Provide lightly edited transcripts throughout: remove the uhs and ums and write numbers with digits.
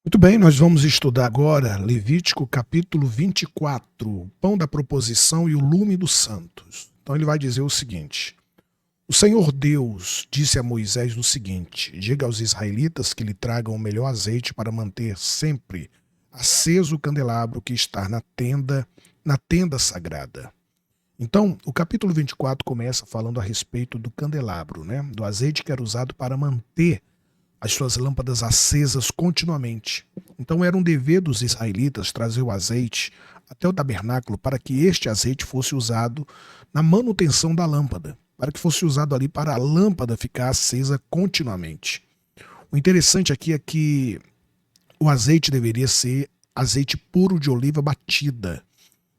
Muito bem, nós vamos estudar agora Levítico capítulo 24, o pão da proposição e o lume dos santos. Então ele vai dizer o seguinte: o Senhor Deus disse a Moisés o seguinte: diga aos israelitas que lhe tragam o melhor azeite para manter sempre aceso o candelabro que está na tenda sagrada. Então, o capítulo 24 começa falando a respeito do candelabro, né? Do azeite que era usado para manter as suas lâmpadas acesas continuamente. Então era um dever dos israelitas trazer o azeite até o tabernáculo para que este azeite fosse usado na manutenção da lâmpada, para que fosse usado ali para a lâmpada ficar acesa continuamente. O interessante aqui é que o azeite deveria ser azeite puro de oliva batida.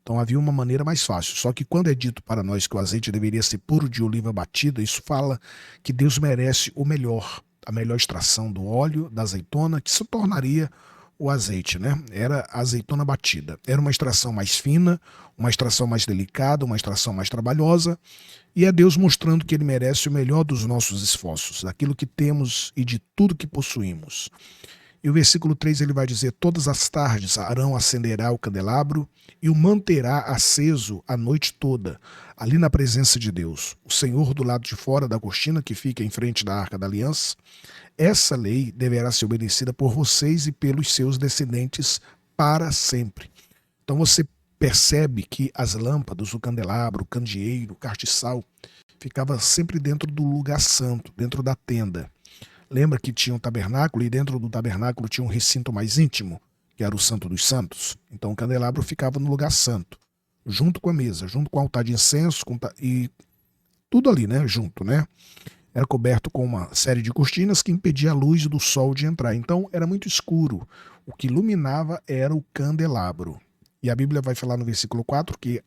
Então havia uma maneira mais fácil. Só que quando é dito para nós que o azeite deveria ser puro de oliva batida, isso fala que Deus merece o melhor, a melhor extração do óleo, da azeitona, que se tornaria o azeite, né? Era a azeitona batida. Era uma extração mais fina, uma extração mais delicada, uma extração mais trabalhosa, e é Deus mostrando que Ele merece o melhor dos nossos esforços, daquilo que temos e de tudo que possuímos. E o versículo 3 ele vai dizer: todas as tardes Arão acenderá o candelabro e o manterá aceso a noite toda, ali na presença de Deus, o Senhor do lado de fora da cortina que fica em frente da Arca da Aliança. Essa lei deverá ser obedecida por vocês e pelos seus descendentes para sempre. Então você percebe que as lâmpadas, o candelabro, o candeeiro, o castiçal, ficava sempre dentro do lugar santo, dentro da tenda. Lembra que tinha um tabernáculo e dentro do tabernáculo tinha um recinto mais íntimo, que era o Santo dos Santos. Então o candelabro ficava no lugar santo, junto com a mesa, junto com o altar de incenso e tudo ali, né, junto, né? Era coberto com uma série de cortinas que impedia a luz do sol de entrar. Então era muito escuro. O que iluminava era o candelabro. E a Bíblia vai falar no versículo 4 que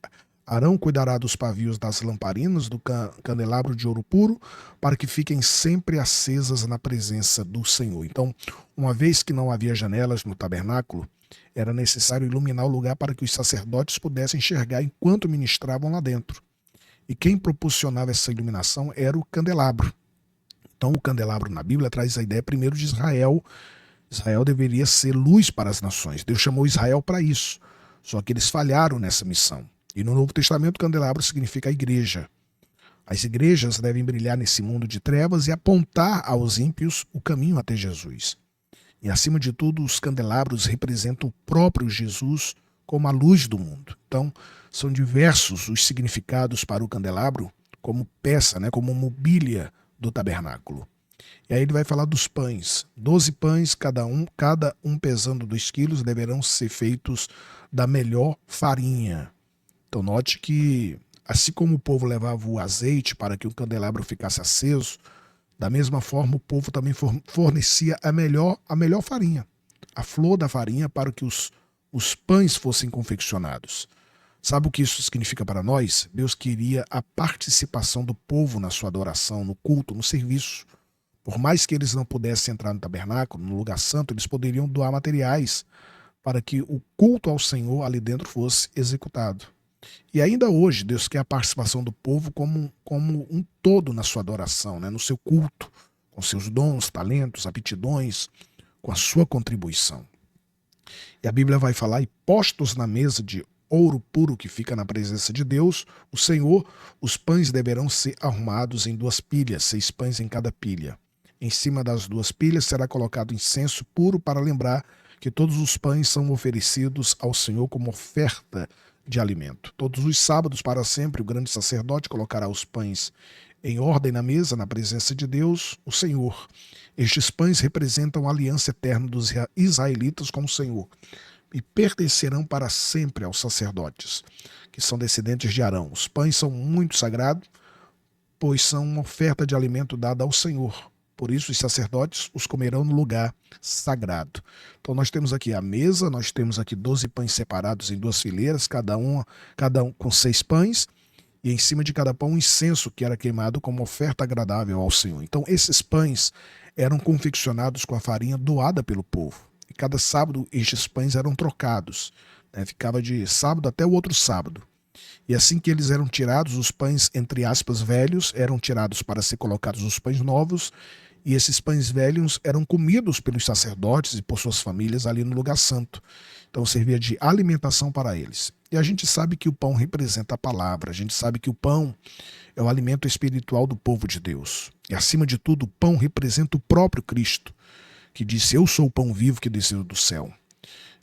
Arão cuidará dos pavios das lamparinas do candelabro de ouro puro, para que fiquem sempre acesas na presença do Senhor. Então, uma vez que não havia janelas no tabernáculo, era necessário iluminar o lugar para que os sacerdotes pudessem enxergar enquanto ministravam lá dentro. E quem proporcionava essa iluminação era o candelabro. Então, o candelabro na Bíblia traz a ideia primeiro de Israel. Israel deveria ser luz para as nações. Deus chamou Israel para isso. Só que eles falharam nessa missão. E no Novo Testamento, o candelabro significa a igreja. As igrejas devem brilhar nesse mundo de trevas e apontar aos ímpios o caminho até Jesus. E, acima de tudo, os candelabros representam o próprio Jesus como a luz do mundo. Então, são diversos os significados para o candelabro como peça, né, como mobília do tabernáculo. E aí ele vai falar dos pães. 12 pães, cada um pesando 2 quilos, deverão ser feitos da melhor farinha. Então note que, assim como o povo levava o azeite para que o candelabro ficasse aceso, da mesma forma o povo também fornecia a melhor farinha, a flor da farinha para que os pães fossem confeccionados. Sabe o que isso significa para nós? Deus queria a participação do povo na sua adoração, no culto, no serviço. Por mais que eles não pudessem entrar no tabernáculo, no lugar santo, eles poderiam doar materiais para que o culto ao Senhor ali dentro fosse executado. E ainda hoje, Deus quer a participação do povo como um todo na sua adoração, né? No seu culto, com seus dons, talentos, aptidões, com a sua contribuição. E a Bíblia vai falar: e postos na mesa de ouro puro que fica na presença de Deus, o Senhor, os pães deverão ser arrumados em 2 pilhas, 6 pães em cada pilha. Em cima das 2 pilhas será colocado incenso puro para lembrar que todos os pães são oferecidos ao Senhor como oferta de alimento. Todos os sábados para sempre o grande sacerdote colocará os pães em ordem na mesa, na presença de Deus, o Senhor. Estes pães representam a aliança eterna dos israelitas com o Senhor e pertencerão para sempre aos sacerdotes, que são descendentes de Arão. Os pães são muito sagrados, pois são uma oferta de alimento dada ao Senhor. Por isso os sacerdotes os comerão no lugar sagrado. Então nós temos aqui a mesa, nós temos aqui 12 pães separados em 2 fileiras, cada um com 6 pães, e em cima de cada pão um incenso que era queimado como oferta agradável ao Senhor. Então esses pães eram confeccionados com a farinha doada pelo povo. E cada sábado estes pães eram trocados, né? Ficava de sábado até o outro sábado. E assim que eles eram tirados, os pães, entre aspas, velhos, eram tirados para ser colocados os pães novos, E esses pães velhos eram comidos pelos sacerdotes e por suas famílias ali no lugar santo. Então servia de alimentação para eles. E a gente sabe que o pão representa a palavra, a gente sabe que o pão é o alimento espiritual do povo de Deus. E acima de tudo, o pão representa o próprio Cristo, que disse: eu sou o pão vivo que desceu do céu.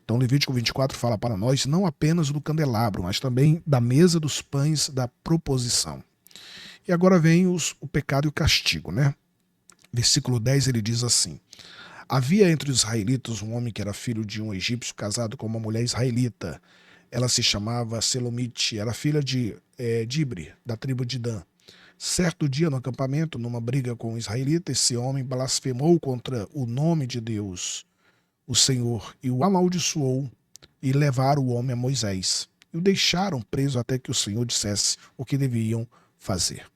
Então Levítico 24 fala para nós não apenas do candelabro, mas também da mesa dos pães da proposição. E agora vem o pecado e o castigo, né? Versículo 10 ele diz assim: havia entre os israelitas um homem que era filho de um egípcio casado com uma mulher israelita. Ela se chamava Selomite, era filha de Dibre, da tribo de Dan. Certo dia no acampamento, numa briga com o israelita, esse homem blasfemou contra o nome de Deus, o Senhor, e o amaldiçoou, e levaram o homem a Moisés. E o deixaram preso até que o Senhor dissesse o que deviam fazer.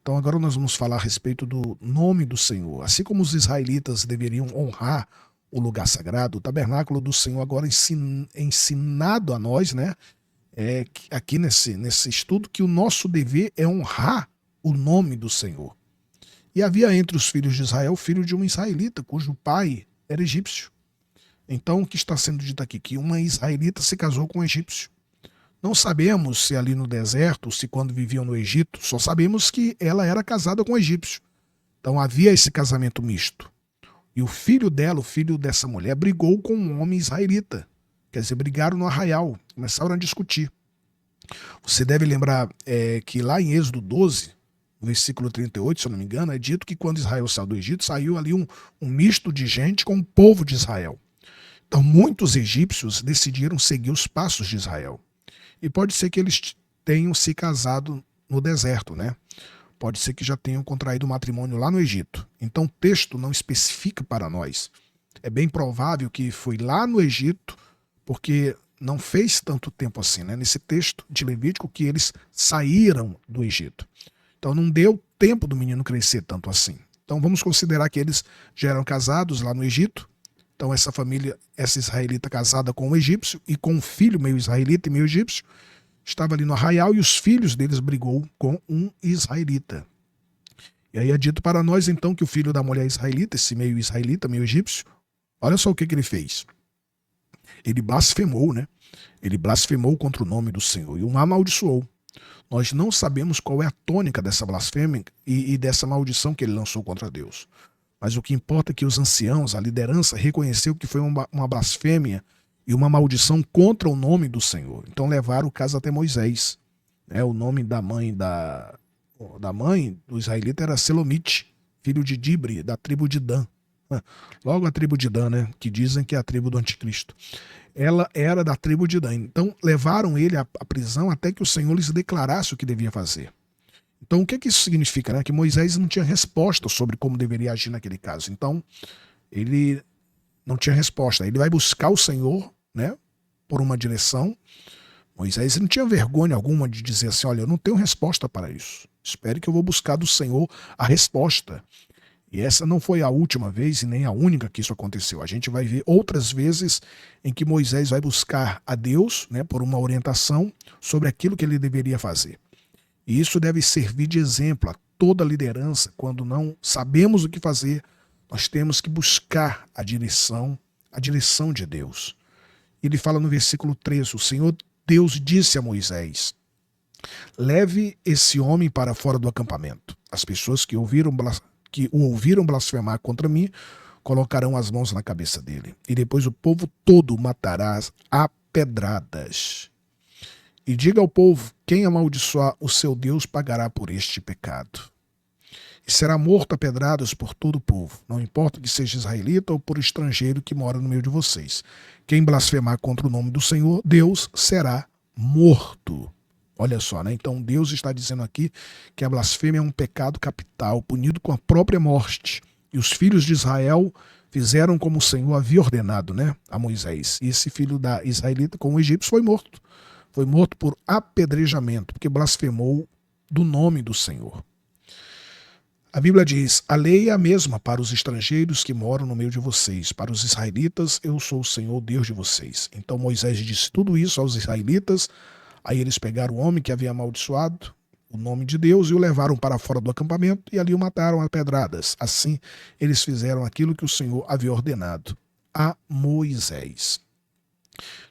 Então agora nós vamos falar a respeito do nome do Senhor. Assim como os israelitas deveriam honrar o lugar sagrado, o tabernáculo do Senhor agora ensinado a nós, né? Aqui nesse estudo, que o nosso dever é honrar o nome do Senhor. E havia entre os filhos de Israel filho de um israelita, cujo pai era egípcio. Então o que está sendo dito aqui? Que uma israelita se casou com um egípcio. Não sabemos se ali no deserto, se quando viviam no Egito, só sabemos que ela era casada com um egípcio. Então havia esse casamento misto. E o filho dela, o filho dessa mulher, brigou com um homem israelita. Quer dizer, brigaram no arraial, começaram a discutir. Você deve lembrar que lá em Êxodo 12, no versículo 38, se eu não me engano, é dito que quando Israel saiu do Egito, saiu ali um misto de gente com o povo de Israel. Então muitos egípcios decidiram seguir os passos de Israel. E pode ser que eles tenham se casado no deserto, né? Pode ser que já tenham contraído matrimônio lá no Egito. Então o texto não especifica para nós. É bem provável que foi lá no Egito, porque não fez tanto tempo assim, né? Nesse texto de Levítico, que eles saíram do Egito. Então não deu tempo do menino crescer tanto assim. Então vamos considerar que eles já eram casados lá no Egito. Então essa família, essa israelita casada com um egípcio e com um filho meio israelita e meio egípcio, estava ali no arraial e os filhos deles brigou com um israelita. E aí é dito para nós então que o filho da mulher israelita, esse meio israelita, meio egípcio, olha só o que ele fez. Ele blasfemou, né? Ele blasfemou contra o nome do Senhor e o amaldiçoou. Nós não sabemos qual é a tônica dessa blasfêmia e dessa maldição que ele lançou contra Deus. Mas o que importa é que os anciãos, a liderança, reconheceu que foi uma blasfêmia e uma maldição contra o nome do Senhor. Então levaram o caso até Moisés. O nome da mãe do israelita era Selomite, filho de Dibre, da tribo de Dan. Logo a tribo de Dan, né? Que dizem que é a tribo do anticristo. Ela era da tribo de Dan. Então levaram ele à prisão até que o Senhor lhes declarasse o que devia fazer. Então o que isso significa? Né? Que Moisés não tinha resposta sobre como deveria agir naquele caso. Então ele não tinha resposta. Ele vai buscar o Senhor, né, por uma direção. Moisés não tinha vergonha alguma de dizer assim: olha, eu não tenho resposta para isso. Espere que eu vou buscar do Senhor a resposta. E essa não foi a última vez e nem a única que isso aconteceu. A gente vai ver outras vezes em que Moisés vai buscar a Deus, né, por uma orientação sobre aquilo que ele deveria fazer. E isso deve servir de exemplo a toda a liderança. Quando não sabemos o que fazer, nós temos que buscar a direção de Deus. Ele fala no versículo 13, o Senhor Deus disse a Moisés: leve esse homem para fora do acampamento. As pessoas que o ouviram blasfemar contra mim colocarão as mãos na cabeça dele. E depois o povo todo matarás a pedradas. E diga ao povo: quem amaldiçoar o seu Deus pagará por este pecado. E será morto a pedradas por todo o povo, não importa que seja israelita ou por estrangeiro que mora no meio de vocês. Quem blasfemar contra o nome do Senhor, Deus, será morto. Olha só, né? Então Deus está dizendo aqui que a blasfêmia é um pecado capital, punido com a própria morte. E os filhos de Israel fizeram como o Senhor havia ordenado, né, a Moisés. E esse filho da israelita com o egípcio foi morto. Foi morto por apedrejamento, porque blasfemou do nome do Senhor. A Bíblia diz: a lei é a mesma para os estrangeiros que moram no meio de vocês. Para os israelitas, eu sou o Senhor, Deus de vocês. Então Moisés disse tudo isso aos israelitas. Aí eles pegaram o homem que havia amaldiçoado, o nome de Deus e o levaram para fora do acampamento e ali o mataram a pedradas. Assim, eles fizeram aquilo que o Senhor havia ordenado a Moisés.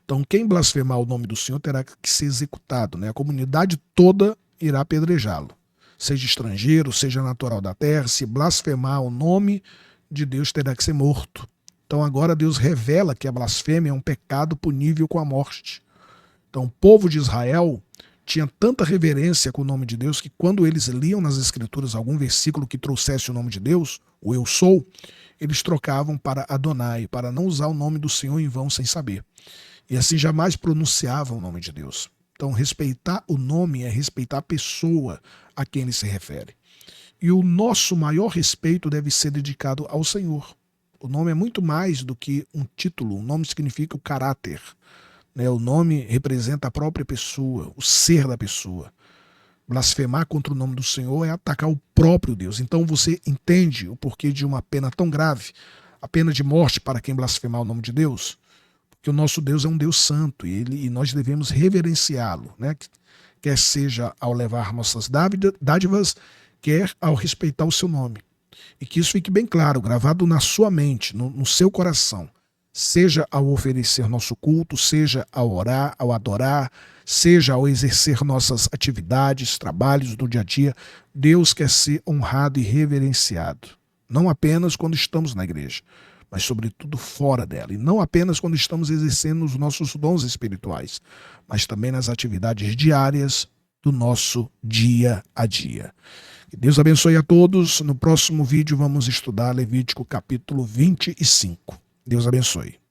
Então, quem blasfemar o nome do Senhor terá que ser executado, né? A comunidade toda irá apedrejá-lo. Seja estrangeiro, seja natural da terra, se blasfemar o nome de Deus terá que ser morto. Então agora Deus revela que a blasfêmia é um pecado punível com a morte. Então o povo de Israel tinha tanta reverência com o nome de Deus que quando eles liam nas Escrituras algum versículo que trouxesse o nome de Deus, o eu sou, eles trocavam para Adonai, para não usar o nome do Senhor em vão sem saber. E assim jamais pronunciavam o nome de Deus. Então respeitar o nome é respeitar a pessoa a quem ele se refere. E o nosso maior respeito deve ser dedicado ao Senhor. O nome é muito mais do que um título, o nome significa o caráter. O nome representa a própria pessoa, o ser da pessoa. Blasfemar contra o nome do Senhor é atacar o próprio Deus. Então você entende o porquê de uma pena tão grave, a pena de morte para quem blasfemar o nome de Deus? Porque o nosso Deus é um Deus santo e nós devemos reverenciá-lo, né? Quer seja ao levar nossas dádivas, quer ao respeitar o seu nome. E que isso fique bem claro, gravado na sua mente, no seu coração. Seja ao oferecer nosso culto, seja ao orar, ao adorar, seja ao exercer nossas atividades, trabalhos do dia a dia, Deus quer ser honrado e reverenciado. Não apenas quando estamos na igreja, mas sobretudo fora dela. E não apenas quando estamos exercendo os nossos dons espirituais, mas também nas atividades diárias do nosso dia a dia. Que Deus abençoe a todos. No próximo vídeo vamos estudar Levítico capítulo 25. Deus abençoe.